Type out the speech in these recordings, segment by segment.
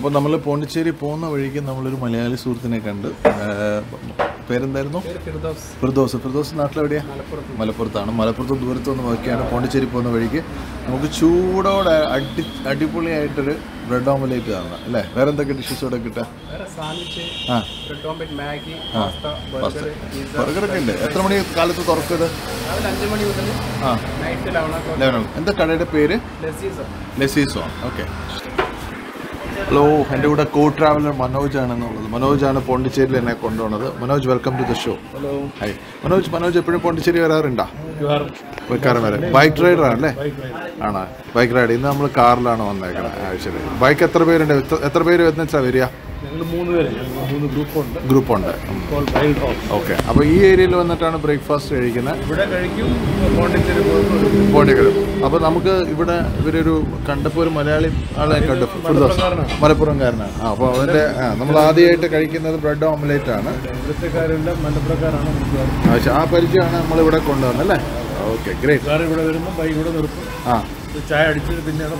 അപ്പോൾ നമ്മൾ പോണ്ടിച്ചേരി പോകുന്ന വഴിക്ക് നമ്മളൊരു മലയാളി സുഹൃത്തിനെ കണ്ട്. പേരെന്തായിരുന്നു? ഫിർദോസ്. നാട്ടിലെവിടെയാണ്? മലപ്പുറത്താണ്. മലപ്പുറത്ത് ദൂരത്തുനിന്ന് നോക്കിയാണ് പോണ്ടിച്ചേരി പോകുന്ന വഴിക്ക് നമുക്ക് ചൂടോടെ അടിപൊളിയായിട്ടൊരു ബ്രെഡ് ഓംലെറ്റ് കാണണം അല്ലേ? വേറെ എന്തൊക്കെ ഡിഷസ് ഇവിടെ കിട്ടുക? ബർഗറൊക്കെ ഉണ്ട്. എത്ര മണി കാലത്ത് തുറക്കുന്നത്? 11. എന്താ കടയുടെ പേര്? ലെസീസോ. ഓക്കെ. ഹലോ, എൻ്റെ കൂടെ കോ ട്രാവലർ മനോജ് ആണെന്നുള്ളത്. മനോജാണ് പോണ്ടിച്ചേരിയിൽ എന്നെ കൊണ്ടുപോകുന്നത്. Manoj, welcome to the show. Hello. Hi Manoj എപ്പോഴും പോണ്ടിച്ചേരി വരാറുണ്ടോ? വരാം. ബൈക്ക് റൈഡർ ആണല്ലേ? ആണോ? Bike ride. ഇന്ന് നമ്മൾ കാറിലാണ് വന്നേക്കണത്. ശരി. ബൈക്ക് എത്ര പേരുണ്ട്? എത്ര പേര് വെച്ചാൽ വരിക? ഗ്രൂപ്പുണ്ട്. ഓക്കെ. അപ്പോൾ ഈ ഏരിയയിൽ വന്നിട്ടാണ് ബ്രേക്ക്ഫാസ്റ്റ് കഴിക്കുന്നത്. പോണ്ടിക്കര. അപ്പോൾ നമുക്ക് ഇവിടെ ഇവരൊരു കണ്ടപ്പോൾ ഒരു മലയാളി ആളെ കണ്ടു. മലപ്പുറംകാരനാണ്. അപ്പോൾ അവൻ്റെ നമ്മൾ ആദ്യമായിട്ട് കഴിക്കുന്നത് ബ്രെഡ് ഓംലെറ്റ് ആണ്. ആ പരിചയമാണ് നമ്മളിവിടെ കൊണ്ടുവന്നത് അല്ലേ? Okay, great. ചായ അടിച്ചിട്ട് പിന്നെയാണ്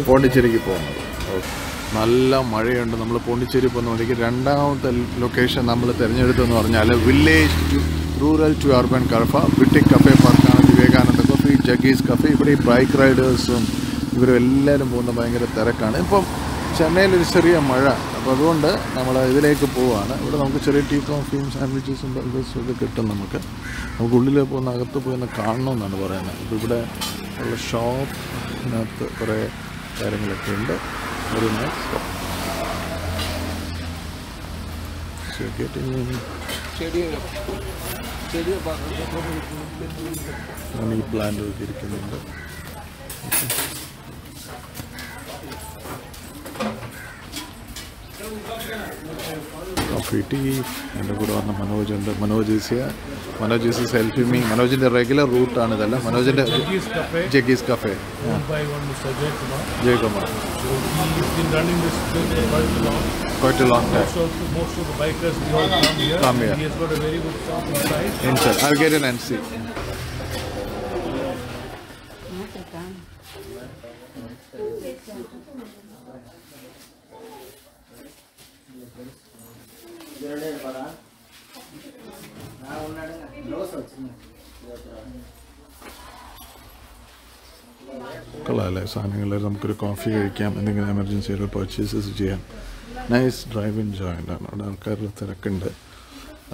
പോണ്ടിച്ചേരിക്ക് പോകുന്നത്. ഓക്കെ. നല്ല മഴയുണ്ട്. നമ്മൾ പോണ്ടിച്ചേരി പോകുന്ന വഴിക്ക് രണ്ടാമത്തെ ലൊക്കേഷൻ നമ്മൾ തിരഞ്ഞെടുത്തെന്ന് പറഞ്ഞാൽ village rural to urban cafe, ബ്രിട്ടിക് കഫേ പാർക്കാണ്, വിവേകാനന്ദ കോഫി, ജഗീസ് കഫേ. ഇവിടെ ഈ ബൈക്ക് റൈഡേഴ്സും ഇവരും എല്ലാവരും പോകുന്ന ഭയങ്കര തിരക്കാണ്. ഇപ്പം ചെന്നൈയിലൊരു ചെറിയ മഴ, അപ്പോൾ അതുകൊണ്ട് നമ്മൾ ഇതിലേക്ക് പോവുകയാണ്. ഇവിടെ നമുക്ക് ചെറിയ ടീ കോഫിയും സാൻഡ്വിച്ചസും ബർഗേഴ്സും ഒക്കെ കിട്ടും. നമുക്ക് ഉള്ളിൽ പോകുന്ന അകത്ത് പോയി കാണണമെന്നാണ് പറയുന്നത്. അപ്പോൾ ഇവിടെ ഉള്ള ഷോപ്പിനകത്ത് കുറേ കാര്യങ്ങളൊക്കെ ഉണ്ട്. Very nice. So getting in. Money plant ഇരിക്കുന്നുണ്ട്. Coffee tea. എൻ്റെ കൂടെ വന്ന മനോജ് ഉണ്ട്. Manoj is helping me. മനോജിൻ്റെ റെഗുലർ റൂട്ടാണ് ഇതെല്ലാം. മനോജിൻ്റെ Jaggi's cafe. Jayakumar. Quite a long time. Most of the bikers come here. He has got a very good shop inside. I'll get in and see. കൊള്ളാമല്ലേ സാധനങ്ങൾ? നമുക്കൊരു കോഫി കഴിക്കാം, എന്തെങ്കിലും എമർജൻസി ആയിട്ട് പർച്ചേസസ് ചെയ്യാം. നൈസ് ഡ്രൈവിംഗ് ജോയിൻ്റ് ആണ്. അവിടെ ആൾക്കാരുടെ തിരക്കുണ്ട്.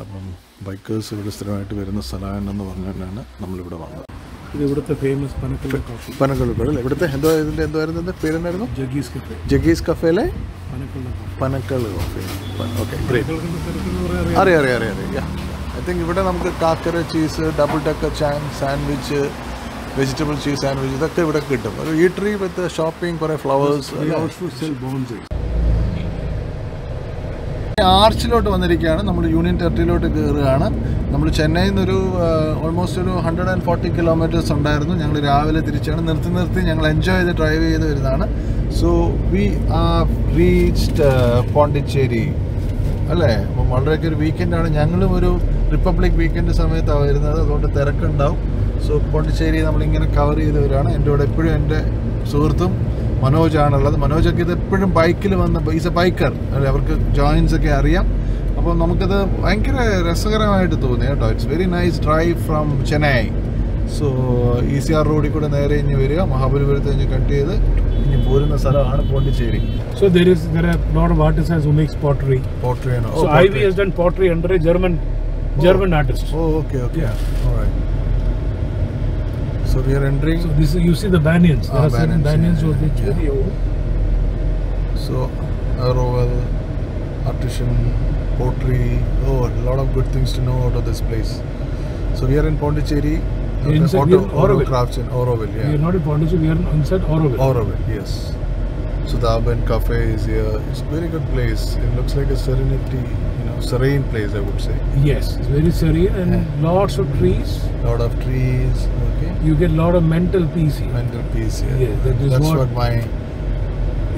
അപ്പം ബൈക്കേഴ്സ് ഇവിടെ സ്ഥിരമായിട്ട് വരുന്ന സ്ഥലമാണെന്ന് പറഞ്ഞുകൊണ്ടാണ് നമ്മളിവിടെ വന്നത്. ഇത് ഇവിടുത്തെ ഫേമസ് പനക്കള്ള്. ഇവിടുത്തെ എന്തായിരുന്നു പേരെന്നായിരുന്നു? ജഗീസ് കഫേയിലെ പനക്കള്ള് കോഫി. Okay, great. അറിയാം. ഐ തിങ്ക് ഇവിടെ നമുക്ക് കാക്കര cheese, double decker sandwich, vegetable cheese sandwich, ഇതൊക്കെ ഇവിടെ കിട്ടും. ഒരു ഈട്ടറി വിത്ത് ഷോപ്പിംഗ്, കുറേ ഫ്ലവേഴ്സ്. ആർച്ചിലോട്ട് വന്നിരിക്കുകയാണ്. നമ്മൾ യൂണിയൻ ടെറിട്ടറിയിലോട്ട് കയറുകയാണ്. നമ്മൾ ചെന്നൈയിൽ നിന്നൊരു ഓൾമോസ്റ്റ് ഒരു 140 കിലോമീറ്റേഴ്സ് ഉണ്ടായിരുന്നു. ഞങ്ങൾ രാവിലെ തിരിച്ചാണ് നിർത്തി ഞങ്ങൾ എൻജോയ് ചെയ്ത് ഡ്രൈവ് ചെയ്ത് വരുന്നതാണ്. So we are reached Pondicherry അല്ലേ? അപ്പം വളരെയൊക്കെ ഒരു വീക്കെൻഡാണ്. ഞങ്ങളും ഒരു റിപ്പബ്ലിക് വീക്കെൻഡ് സമയത്താണ് വരുന്നത്, അതുകൊണ്ട് തിരക്കുണ്ടാവും. സോ പോണ്ടിച്ചേരി നമ്മളിങ്ങനെ കവർ ചെയ്ത് വരികയാണ്. എൻ്റെ കൂടെ എപ്പോഴും എൻ്റെ സുഹൃത്തും മനോജാണുള്ളത്. മനോജൊക്കെ ഇത് എപ്പോഴും ബൈക്കിൽ വന്ന്, ഈസ് എ ബൈക്കർ അല്ലേ? അവർക്ക് ജോയിൻസ് ഒക്കെ അറിയാം. അപ്പോൾ നമുക്കത് ഭയങ്കര രസകരമായിട്ട് തോന്നി കേട്ടോ. It's very nice drive from Chennai. So ECR റോഡിൽ കൂടെ നേരെ ഇനി വരിക, മഹാബലിപുരത്ത് കഴിഞ്ഞ് കട്ട് ചെയ്ത് ഇനി പോരുന്ന സ്ഥലമാണ് Pondicherry. So there are a lot of artisans who makes pottery. So IV has done pottery under a German artist. Oh, okay. Yeah. All right. So we are entering. So this is, you see the banyans. There are certain banyans which are very old. So Aroval, artisan, pottery. Oh, a lot of good things to know out of this place. So we are in Pondicherry. Auroville Crafts in Auroville. Yeah. We are not in Pondicherry. We are inside Auroville. Auroville, yes. So the Urban Cafe is here. It's a very good place. It looks like a serene place, I would say. Yes, it's very serene and lots of trees. Lot of trees. Okay. You get lot of mental peace here. Mental peace here. Yes, that's what my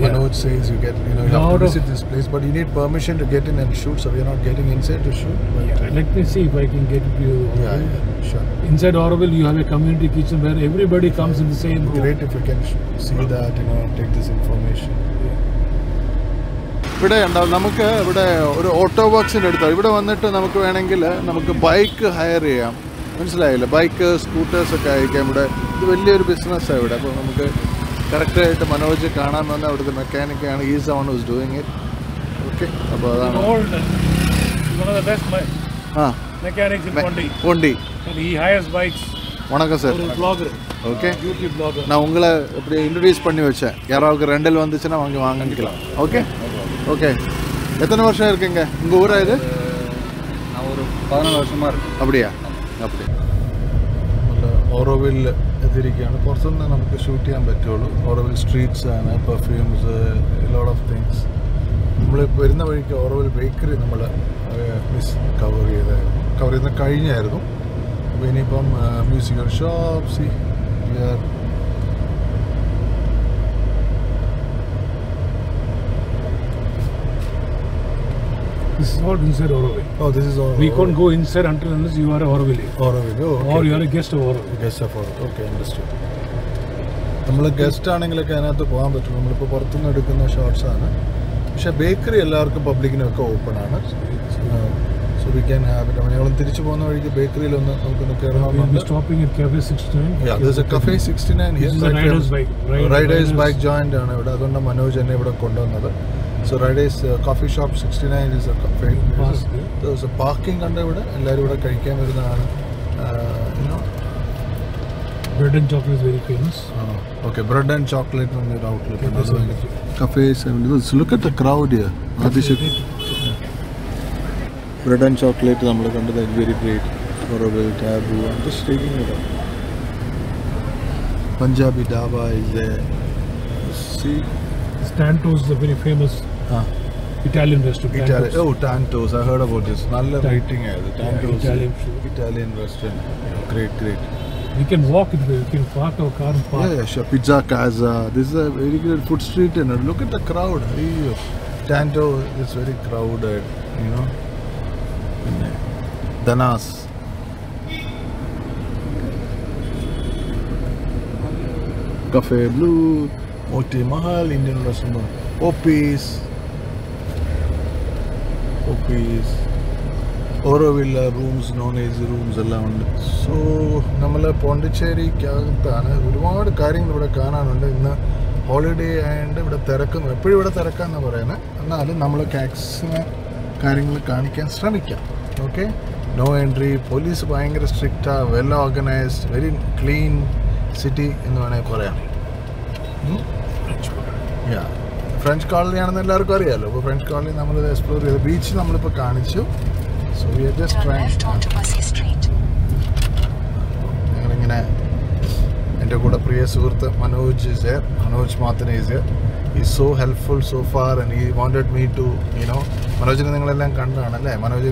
Manoj says you get, you have to visit this place, but you need permission to get in and shoot, so we are not getting inside to shoot. But Let me see if I can get you. sure. Inside Auroville, you have a community kitchen where everybody comes in the same room. Great if you can see that, take this information. ഇവിടെ ഉണ്ടാവും നമുക്ക് ഇവിടെ ഒരു auto വർക്സിൻ്റെ അടുത്താണ്. ഇവിടെ വന്നിട്ട് നമുക്ക് വേണമെങ്കിൽ നമുക്ക് ബൈക്ക് ഹയർ ചെയ്യാം. മനസ്സിലായില്ല, ബൈക്ക് സ്കൂട്ടേഴ്സൊക്കെ അയക്കാം. ഇവിടെ ഇത് വലിയൊരു ബിസിനസ്സാണ് ഇവിടെ. അപ്പോൾ നമുക്ക് കറക്റ്റായിട്ട് മനോജ് കാണാൻ വന്ന അവിടുത്തെ മെക്കാനിക്കാണ്. Is own who's doing it. Okay, അപ്പോൾ അതാണ് Pondi. He hires bikes. வணக்கம் சார். ஓகே, நான் உங்களை இப்படி இன்ட்ரடியூஸ் பண்ணி வச்சேன். யாராவது ரெண்டல் வந்துச்சுன்னா வாங்கி வாங்கிக்கலாம். Okay okay. எத்தனை வருஷம் இருக்குங்க உங்கள் ஊரா இது? நான் ஒரு 14 வருஷமாக இருக்கு. அப்படியா? அப்படி ഓറോവിൽ എത്തിയിരിക്കുകയാണ്. പുറത്തുനിന്ന് നമുക്ക് ഷൂട്ട് ചെയ്യാൻ പറ്റുള്ളൂ. ഓറോവിൽ സ്ട്രീറ്റ്സ് ആണ്, പെർഫ്യൂംസ്, ലോട്ട് ഓഫ് തിങ്സ്. നമ്മൾ വരുന്ന വഴിക്ക് ഓറോവിൽ ബേക്കറി നമ്മൾ കവർ ചെയ്യുന്ന കഴിഞ്ഞായിരുന്നു. അപ്പോൾ ഇനിയിപ്പം musical shops. This is all inside Auroville. Oh, this is all. We can't go inside until unless you are a Auroville. Auroville. Oh, okay. Or you are a guest of Auroville. Guest of Auroville. Okay, understood. നമ്മൾ guest ആണെങ്കിലൊക്കെ അതിനകത്ത് പോകാൻ പറ്റും. നമ്മളിപ്പോൾ പുറത്തുനിന്ന് എടുക്കുന്ന shots ആണ്. പക്ഷേ bakery എല്ലാവർക്കും പബ്ലിക്കിനൊക്കെ ഓപ്പൺ ആണ്. So we can have it. ഞങ്ങൾ തിരിച്ചു പോകുന്ന വഴിക്ക് ബേക്കറിയിലൊന്ന് നമുക്കൊന്ന് കയറണം. Stopping at Cafe 69. Yeah, there's a Cafe 69 here. Riders bike joint ആണ് ഇവിടെ. അതുകൊണ്ട് മനോജ് എന്നെ ഇവിടെ കൊണ്ടുവന്നത്. So Riders Coffee Shop 69 is a cafe. There's a parking under ഇവിടെ. എല്ലാവരും ഇവിടെ കഴിക്കാൻ വരുന്നതാണ്. Bread and chocolate is very famous. Okay, bread and chocolate on your outlet. Cafe 70. Look at the crowd here. Bread and chocolate നമ്മൾ കണ്ടത് very great. Auroville, Taboo. I'm just taking it up. Punjabi Dhaba is there. See. Tanto's is a very famous Italian restaurant. Tanto's. I heard about this. Nalla rating hai. Tanto's Italian restaurant. Great. We can walk in there. We can park our car and park. Yeah, sure. Pizza Casa. This is a very good food street. And look at the crowd. Tanto is very crowded. Danas. Cafe Blue. Moti Mahal, Indian restaurant. Opis. Auroville rooms, non-AC rooms എല്ലാം ഉണ്ട്. So നമ്മൾ പോണ്ടിച്ചേരിക്കകത്താണ്. ഒരുപാട് കാര്യങ്ങൾ ഇവിടെ കാണാനുണ്ട്. ഇന്ന് holiday ആയതുകൊണ്ട് ഇവിടെ തിരക്കുന്നു. എപ്പോഴും ഇവിടെ തിരക്കാന്നാണ് പറയുന്നത്. എന്നാലും നമ്മൾ മാക്സിമം കാര്യങ്ങൾ കാണിക്കാൻ ശ്രമിക്കാം. Okay, no entry. പോലീസ് ഭയങ്കര സ്ട്രിക്റ്റാണ്. Well organised, very clean city എന്ന് വേണമെങ്കിൽ പറയാം. ഫ്രഞ്ച് കോളനി ആണെന്ന് എല്ലാവർക്കും അറിയാമല്ലോ. അപ്പോൾ ഫ്രഞ്ച് കോളനി നമ്മൾ എക്സ്പ്ലോർ ചെയ്ത് ബീച്ച് നമ്മളിപ്പോൾ കാണിച്ചു. So we are just trying. ഞങ്ങളിങ്ങനെ എൻ്റെ കൂടെ പ്രിയ സുഹൃത്ത് മനോജ് മാത്തന is here. Is so helpful so far and he wanted me to മനോജിനെ നിങ്ങളെല്ലാം കണ്ടാണ് അല്ലേ? മനോജ്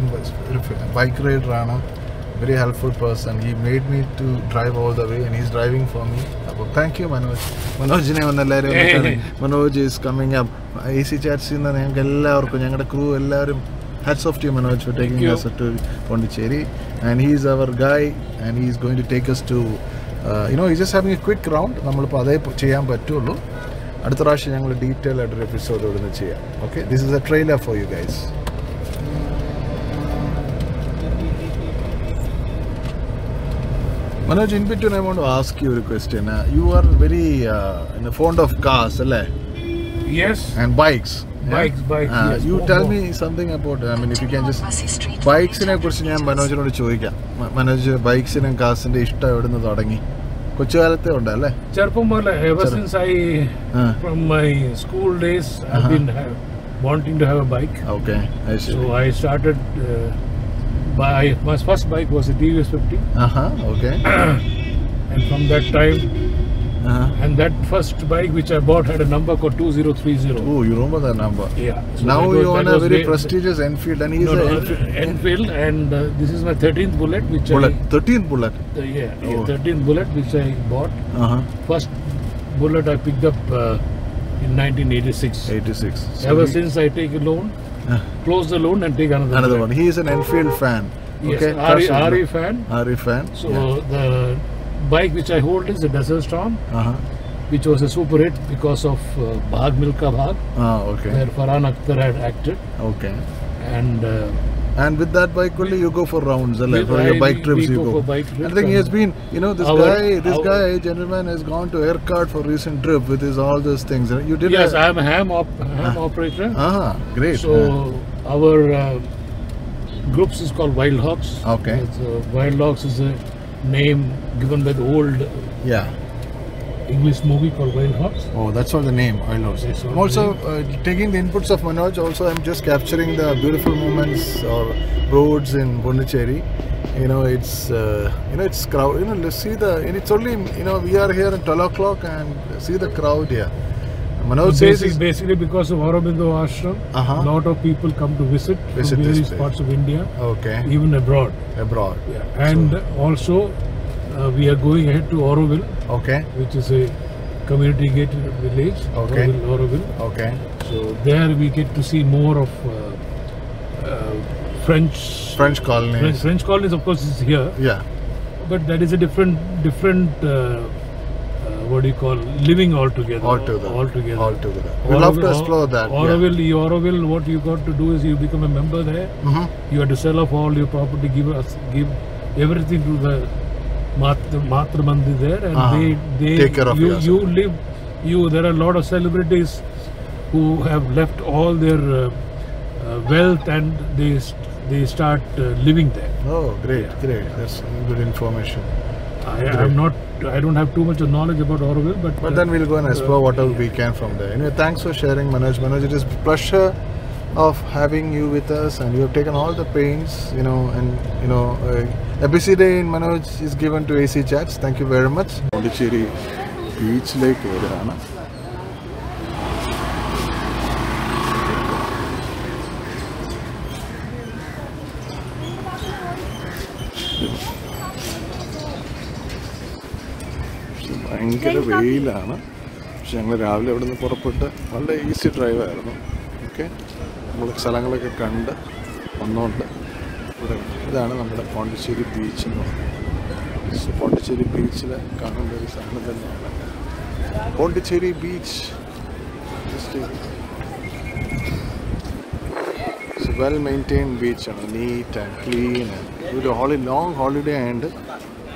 ഒരു ബൈക്ക് റൈഡറാണ്. very helpful person. He made me to drive all the way and he's driving for me. Thank you Manoj. Manojine vannallarum Manoj is coming up. AC chats inna njangal ellarkum njangade crew ellarum hats off to you Manoj for taking us to Pondicherry, and he is our guy and he is going to take us to he's just having a quick round. Nammalippo adhe cheyan pattullu. Adutha പ്രാവശ്യം ഞങ്ങൾ detail ആയിട്ടൊരു episode ഇവിടുന്ന് ചെയ്യാം. Okay, this is A trailer for you guys. Manoj, in between I want to ask you a question. You are very fond of cars, alle? Yes. And bikes. Bikes. Yes. You tell me something about, if you can just... Bikes ine kurichu njan Manojinodu choദിക്കാം. Manoj, bikes നും cars ന്റെ ഇഷ്ടം എവിടുന്ന് തുടങ്ങി? കൊച്ചുകാലത്തെ ഉണ്ട് അല്ലേ? ചെറുപ്പം മുതലേ, ever since from my school days, I've been wanting to have a bike. Okay, I see. So I started... my first bike was a TVS 50. Okay. And from that time, and that first bike which I bought had a number called 2030. Oh, you remember that number? Yeah. So now you own a very prestigious Enfield, and he's Enfield, and this is my 13th Bullet, which 13th Bullet. 13th Bullet which I bought. First Bullet I picked up in 1986. 86. So Ever since I take a loan, close the loan and take another one. He is an Enfield fan. Yes, Okay. RE fan. RE fan. So the bike which I hold is the Desert Storm, which was a super hit because of Bhag Milka Bhag, Okay. where Farhan Akhtar had acted. Okay. And with that bike only you go for rounds, like for your bike trips we you go go. for bike trips. I think he has been, you know, this guy, gentleman, has gone to Aircard for recent trip with his all those things. You did. Yes, I am a ham operator. Great. So our groups is called Wild Hawks. Okay. Wild Hawks is a name given by the old English movie called Wild Hawks. Oh, that's all the name, I know. I'm also taking the inputs of Manoj. Also, I'm just capturing the beautiful moments or roads in Pondicherry. You know, it's crowd. You know, let's see it's only, you know, we are here at 12 o'clock and see the crowd here. Manoj says basically because of Aurobindo Ashram, a lot of people come to visit from various parts of India, even abroad. Yeah. And also we are going ahead to Auroville, which is a community gated village. Auroville. So there we get to see more of French colonies. French colonies, of course, is here. Yeah. But that is a different what do you call, living altogether. We'd love to explore that. Auroville, what you got to do is you become a member there. You have to sell off all your property, give everything to the Matra Mandir there, and they take care of you. There are a lot of celebrities who have left all their wealth and they start living there. Oh, great. That's good information. I don't have too much knowledge about Auroville, but then we'll go and explore whatever we can from there. Anyway, thanks for sharing, Manoj. Manoj, it is a pleasure of having you with us, and you have taken all the pains, you know, and you know, ABC Day in Manoj is given to AC Chats. Thank you very much. Pondicherry Beach Lake varana. ഭയങ്കര വെയിലാണ്. പക്ഷെ ഞങ്ങൾ രാവിലെ ഇവിടെ നിന്ന് പുറപ്പെട്ട് വളരെ easy ഡ്രൈവായിരുന്നു. നമ്മൾ സ്ഥലങ്ങളൊക്കെ കണ്ട് വന്നുകൊണ്ട് ഇവിടെ ഇതാണ് നമ്മുടെ പോണ്ടിച്ചേരി ബീച്ച് എന്ന് പറയുന്നത്. പോണ്ടിച്ചേരി ബീച്ചിൽ കാണേണ്ട ഒരു സാധനം തന്നെയാണ് പോണ്ടിച്ചേരി ബീച്ച്. വെൽ മെയിൻറ്റെയിൻഡ് ബീച്ചാണ്, നീറ്റ് ആൻഡ് ക്ലീൻ. ഒരു ലോങ് ഹോളിഡേ ആയതുകൊണ്ട്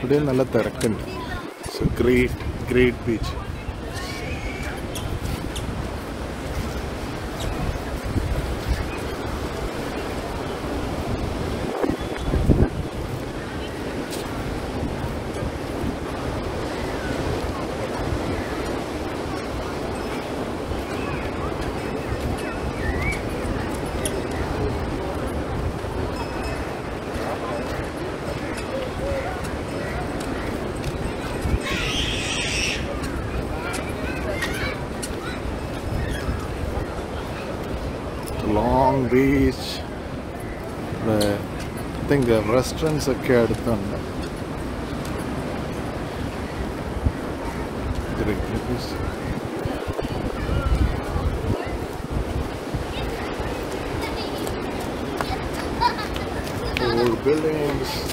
ഇവിടെ നല്ല തിരക്കുണ്ട്. It's a great beach. Long beach. I think restaurants are cared for. Old buildings.